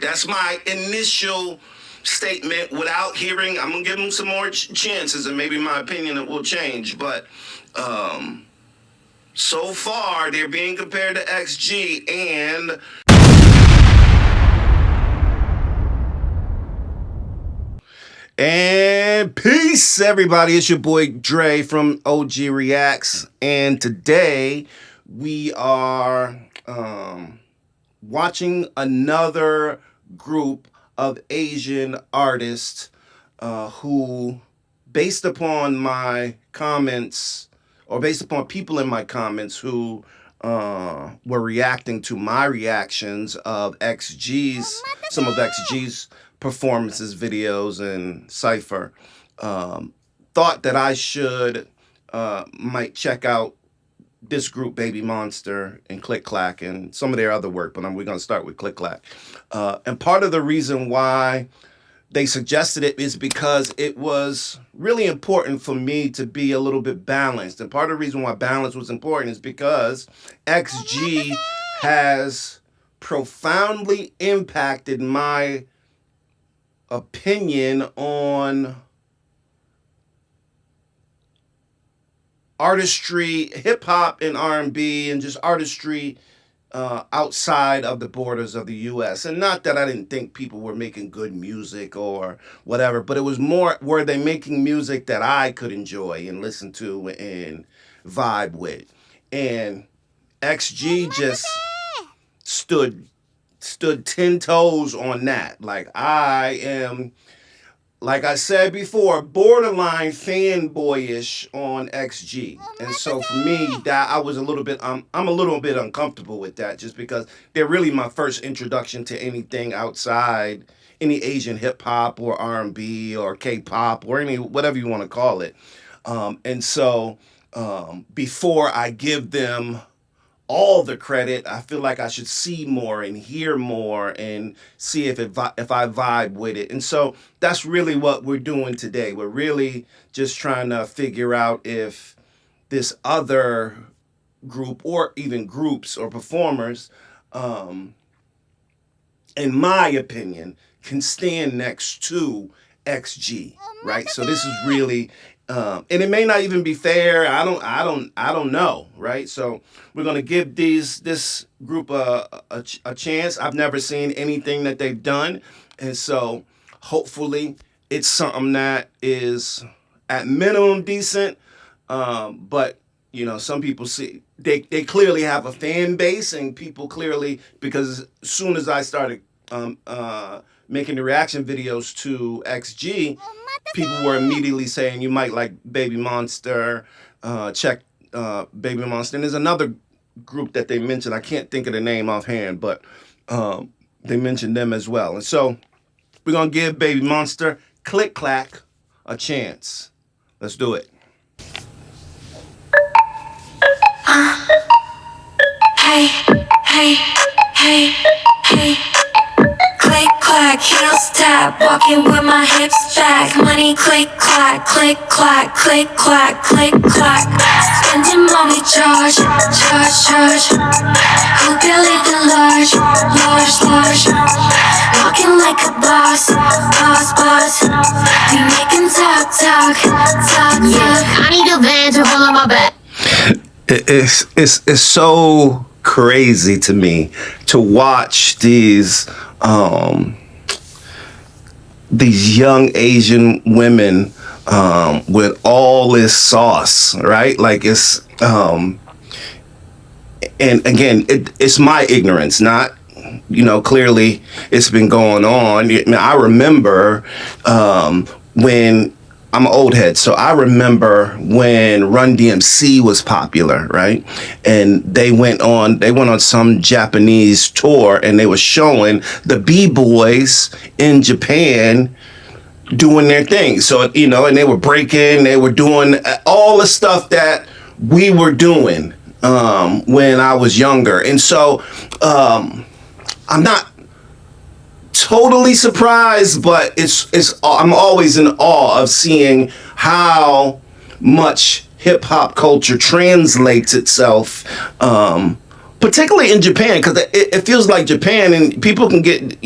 That's my initial statement without hearing. I'm going to give them some more chances, and maybe my opinion will change. But so far, they're being compared to XG, and peace, everybody. It's your boy Dre from OG Reacts, and today we are watching another group of Asian artists who, based upon my comments, or based upon people in my comments who were reacting to my reactions of some of XG's performances, videos, and Xypher, thought that I should might check out this group, BABYMONSTER and Clik Clak, and some of their other work, but we're going to start with Clik Clak. And part of the reason why they suggested it is because it was really important for me to be a little bit balanced. And part of the reason why balance was important is because XG has profoundly impacted my opinion on artistry, hip-hop and R&B, and just artistry outside of the borders of the U.S. And not that I didn't think people were making good music or whatever, but it was more, were they making music that I could enjoy and listen to and vibe with? And XG just stood 10 toes on that. Like, I am, like I said before, borderline fanboyish on XG. And so for me, that I was a little bit, I'm a little bit uncomfortable with that, just because they're really my first introduction to anything outside any Asian hip hop or R&B or K-pop or any, whatever you want to call it. And so before I give them all the credit, I feel like I should see more and hear more and see if I vibe with it. And so that's really what we're doing today. We're really just trying to figure out if this other group, or even groups or performers, in my opinion, can stand next to XG, right? So this is really, and it may not even be fair. I don't know, right? So we're gonna give this group a chance. I've never seen anything that they've done, and so hopefully it's something that is at minimum decent. But you know, some people see they clearly have a fan base, and people clearly, because as soon as I started making the reaction videos to XG, people were immediately saying you might like BABYMONSTER, check BABYMONSTER. And there's another group that they mentioned, I can't think of the name offhand, but they mentioned them as well. And so we're gonna give BABYMONSTER, Clik Clak, a chance. Let's do it. Hey, hey, hey, hey. Clik clack, heel step, walking with my hips back. Money click clack, click clack, click clack, click clack. Spending money, charge, charge, charge. Who believe the large, large, large? Walking like a boss, boss, boss. We making talk, talk, talk, talk. I need a van to hold on my back. It's so crazy to me to watch these young Asian women with all this sauce, right? Like it's and again, it's my ignorance, not, you know, clearly it's been going on. I remember when, I'm an old head, so I remember when Run DMC was popular, right? And they went on some Japanese tour, and they were showing the B-boys in Japan doing their thing. So, you know, and they were breaking, they were doing all the stuff that we were doing when I was younger. And so I'm not totally surprised, but I'm always in awe of seeing how much hip hop culture translates itself particularly in Japan, because it feels like Japan, and people can get,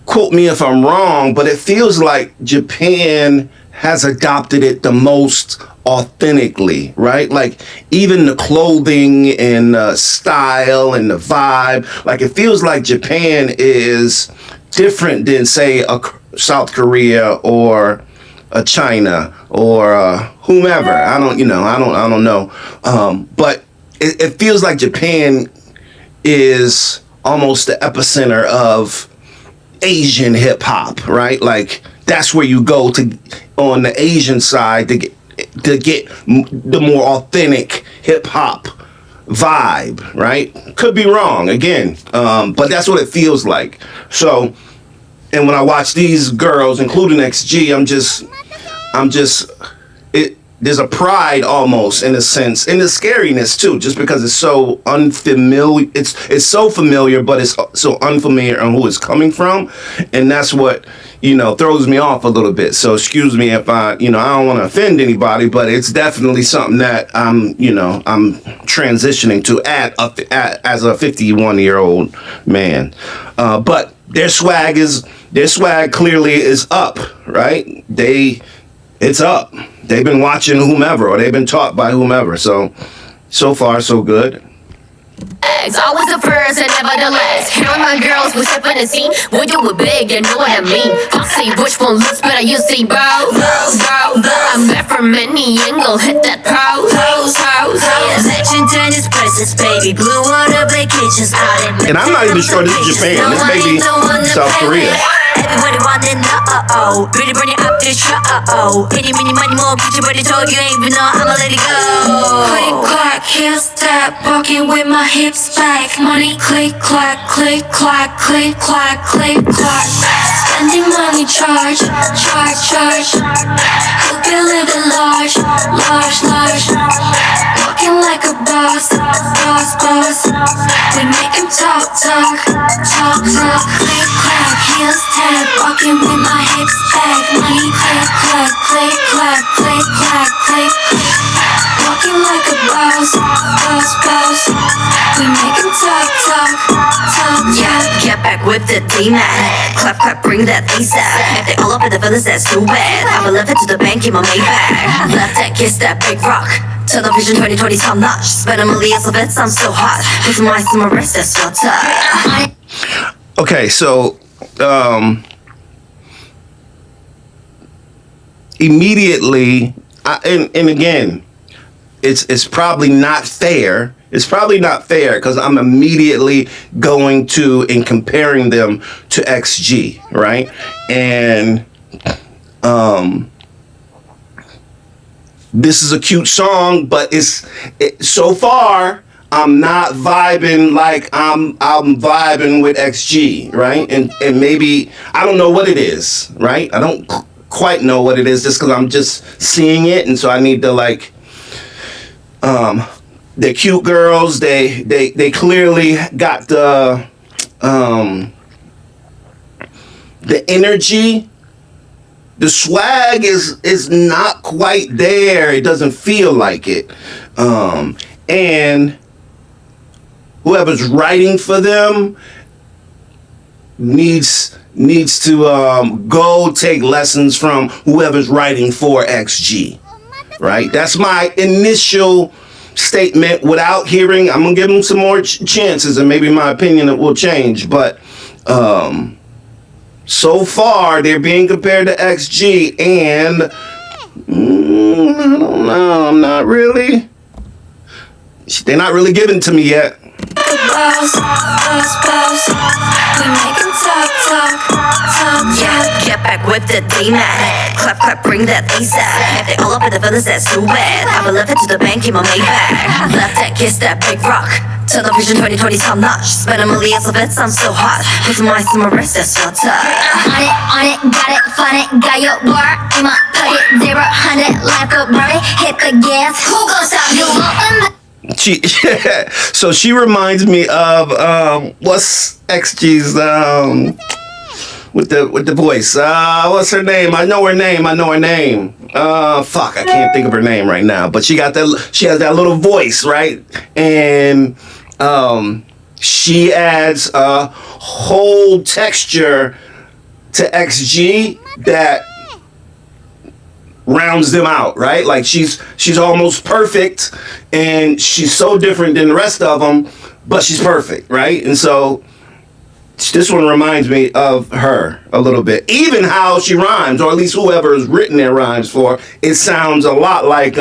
quote me if I'm wrong, but it feels like Japan has adopted it the most authentically, right? Like even the clothing and style and the vibe, like it feels like Japan is different than say a South Korea or a China or whomever. I don't know. But it feels like Japan is almost the epicenter of Asian hip hop, right? Like that's where you go to on the Asian side to get the more authentic hip hop vibe, right? Could be wrong again, but that's what it feels like. So, and when I watch these girls, including XG, I'm just it. There's a pride almost in a sense, and the scariness too, just because it's so unfamiliar. It's so familiar, but it's so unfamiliar on who it's coming from, and that's what throws me off a little bit. So excuse me if I don't want to offend anybody, but it's definitely something that I'm transitioning to as a 51-year-old man. But their swag clearly is up, right? It's up. They've been watching whomever, or they've been taught by whomever. So far, so good. It's always the first and never the last. Here are my girls, we step in the scene. We do it big, you know what I mean. Foxy, which one looks better, you see, bro. I'm back from any angle, hit that pose. Legend in his presence, baby. Blue water vacations out in. And I'm not even sure this is Japan. This may be South Korea. Everybody wanting no really bring it up this show. Any money more, bitch, but told you ain't even know I'ma let it go. Click clack, heel step, walking with my hips back. Money click clack, click clack, click clack, click clack. Spending money, charge. Hope you're living large. Walking like a boss. We make him talk. Click clack, heel step, walking with my hips back. Money click clack, click clack. Walking like a boss. We make him talk. Yeah, get back with the D-Mac. Clap, bring that ASAP. If they all up in the feelings, that's too bad. I'ma lift it to the bank in my Maybach. Left that, kiss that big rock. Television 2020 top notch. Spend a million of it, I'm so hot. Put some ice in my wrist, that's so tough. Okay, so immediately, and again, it's probably not fair. It's probably not fair because I'm immediately going to and comparing them to XG, right? And this is a cute song, but so far I'm not vibing like I'm vibing with XG, right? And maybe I don't know what it is, right? I don't quite know what it is just because I'm just seeing it, and so I need to like they're cute girls. They clearly got the energy. The swag is not quite there. It doesn't feel like it. And whoever's writing for them needs to go take lessons from whoever's writing for XG. Right? That's my initial statement without hearing. I'm gonna give them some more chances, and maybe my opinion will change. But so far, they're being compared to XG, and I don't know. I'm not really. They're not really giving to me yet. Boss. We make him talk. Yeah, get back with the D-Mac. Clap, bring that ASAP. If they all up in the feelings, that's too bad. I'ma lift it to the bank in my Maybach. Left that, kiss that big rock. Television 2020 top notch. Spend a million of it, I'm so hot. Put some ice in my wrist, that's so tough. On it, got it, fun it, got your word in my pocket. 0-100 like a Ferrari, hit the gas. Who gon' stop you? So she reminds me of what's XG's with the voice. What's her name? I know her name. Fuck, I can't think of her name right now. But she has that little voice, right? And She adds a whole texture to XG that rounds them out, right? Like she's almost perfect, and she's so different than the rest of them, but she's perfect, right? And so this one reminds me of her a little bit. Even how she rhymes, or at least whoever has written their rhymes for, it sounds a lot like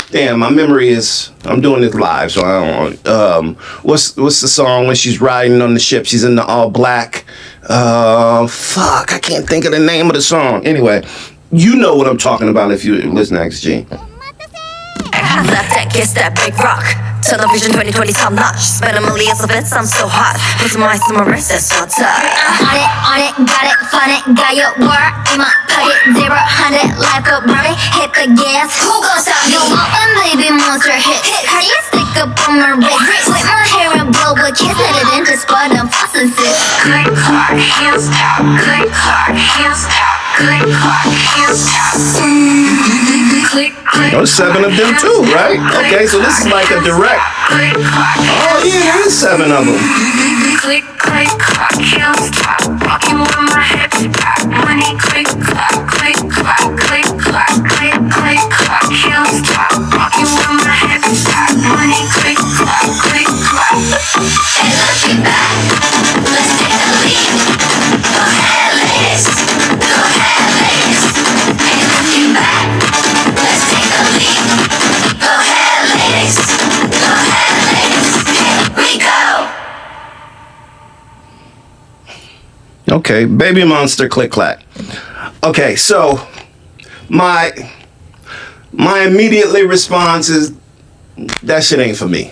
damn, my memory is, I'm doing this live, so I don't what's the song when she's riding on the ship, she's in the all black, fuck, I can't think of the name of the song. Anyway, you know what I'm talking about if you listen to XG. Left that kiss, that big rock. Television 2020 top notch. Spend a million of it, I'm so hot. Put some ice in my wrist, that's so tough. On it, got it, fun it, got your word in my pocket. 0, 100 like a Barbie. Hit the gas. Who gon' stop you? Want when baby monster hit? How do you stick up on my wrist? With my hair and blow a kiss, let it in just for them faucets. Clik Clak, hands top. Clik Clak, hands top. Clik Clak, hands top. Clik Clak. There's 7 of them too, right? Okay, so this is like a direct. Oh yeah, there's 7 of them. Clik Clak, hands top. Walking with my hips back. Money Clik Clak, Clik Clak, Clik Clak, Clik Clak, hands top. Walking with my hips back. Money Clik Clak, Clik Clak. And looking back, let's take a leap. Go ahead, ladies. Go ahead, ladies. And looking back, let's take a leap. Go ahead, ladies. Go ahead, ladies. Here we go. Okay, Baby Monster, Clik Clak. Okay, so my immediately response is that shit ain't for me,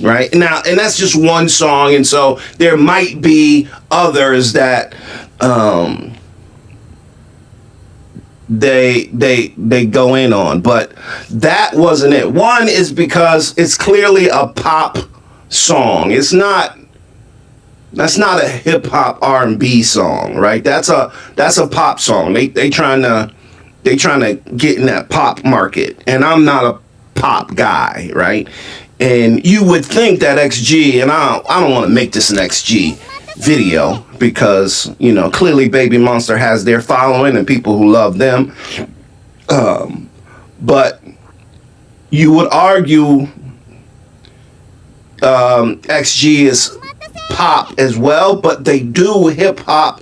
right? Now, and that's just one song, and so there might be others that they go in on, but that wasn't it. One is because it's clearly a pop song. That's not a hip hop R&B song, right? That's a pop song. They trying to get in that pop market, and I'm not a pop guy, right? And you would think that XG, and I don't want to make this an XG video because, you know, clearly Baby Monster has their following and people who love them. But you would argue XG is pop as well, but they do hip hop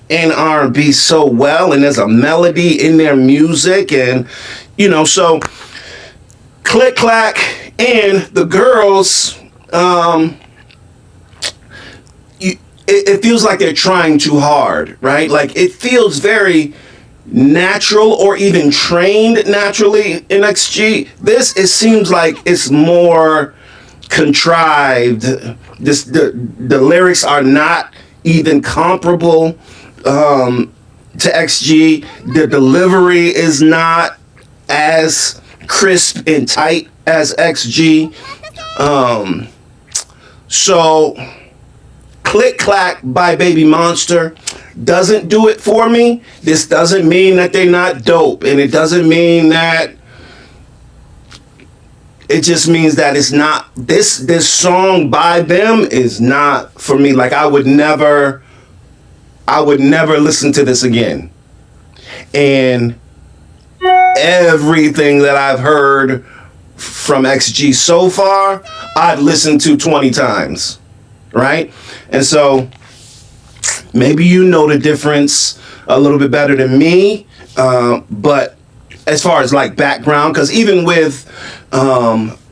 and R&B so well, and there's a melody in their music, and you know, so Clik Clak and the girls, it feels like they're trying too hard, right? Like it feels very natural, or even trained naturally in XG. It seems like it's more contrived. The lyrics are not even comparable to XG. The delivery is not as crisp and tight as XG. So Clik Clak by Baby Monster doesn't do it for me. This doesn't mean that they're not dope, and it doesn't mean that. It just means that it's not, this song by them is not for me. Like I would never listen to this again. And everything that I've heard from XG so far, I've listened to 20 times, right? And so maybe you know the difference a little bit better than me, but as far as like background, because even with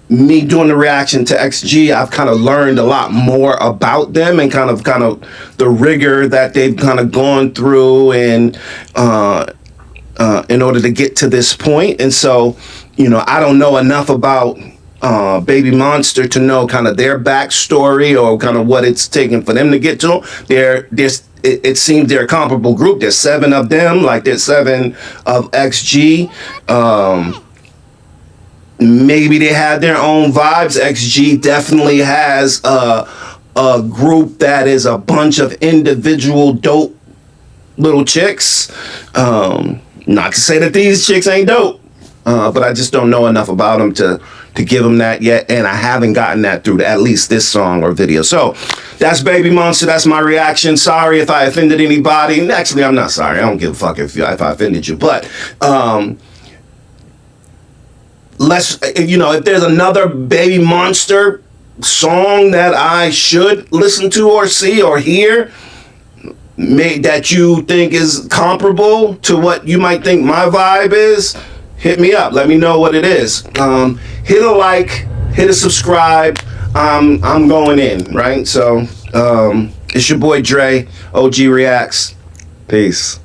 me doing the reaction to XG, I've kind of learned a lot more about them and kind of the rigor that they've kind of gone through and in order to get to this point. And so, you know, I don't know enough about Baby Monster to know kind of their backstory or kind of what it's taken for them to get to. It seems they're a comparable group. There's 7 of them, like there's 7 of XG. Maybe they have their own vibes. XG definitely has a group that is a bunch of individual dope little chicks. Not to say that these chicks ain't dope, but I just don't know enough about them to to give them that yet, and I haven't gotten that through at least this song or video. So that's Baby Monster. That's my reaction. Sorry if I offended anybody. And actually, I'm not sorry. I don't give a fuck if I offended you. But let's, if there's another Baby Monster song that I should listen to or see or hear, that you think is comparable to what you might think my vibe is, hit me up. Let me know what it is. Hit a like, hit a subscribe. I'm going in, right? So it's your boy Dre, OG Reacts. Peace.